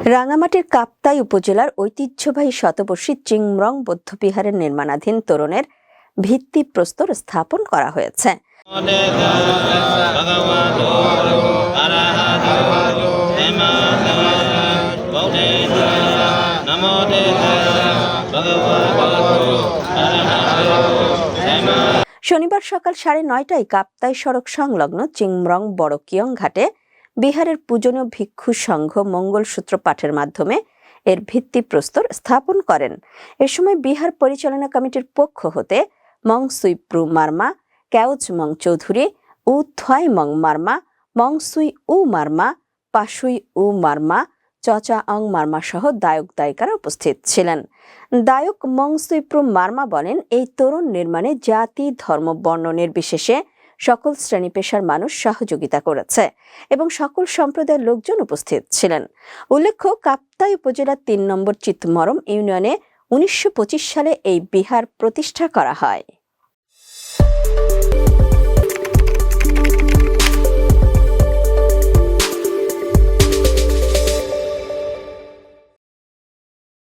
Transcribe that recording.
রাঙামাটির কাপ্তাই উপজেলার ঐতিহ্যবাহী শতবর্ষী চিংমরং বৌদ্ধবিহারের নির্মাণাধীন তোরণের ভিত্তিপ্রস্তর স্থাপন করা হয়েছে। শনিবার সকাল 9:30টায় কাপ্তাই সড়ক সংলগ্ন চিংমরং বড়কিয়ং ঘাটে বিহারের পূজনীয় ভিক্ষু সংঘ মঙ্গলসূত্র পাঠের মাধ্যমে এর ভিত্তিপ্রস্তর স্থাপন করেন। এ সময় বিহার পরিচালনা কমিটির পক্ষ হতে মং সুইপ্রু মার্মা, ক্যাওজ মং চৌধুরী, উ থয় মং মার্মা, মং সুই উ মার্মা, পাশুই উ মার্মা, চচা অং মার্মা সহ দায়ক দায়িকারা উপস্থিত ছিলেন। দায়ক মং সুইপ্রু মার্মা বলেন, এই তোরণ নির্মাণে জাতি ধর্ম বর্ণ নির্বিশেষে সকল শ্রেণী পেশার মানুষ সহযোগিতা করেছে এবং সকল সম্প্রদায়ের লোকজন উপস্থিত ছিলেন। উল্লেখ্য, কাপ্তাই উপজেলার 3 নম্বর চিত্তমরম ইউনিয়নে 1925 সালে এই বিহার প্রতিষ্ঠা করা হয়।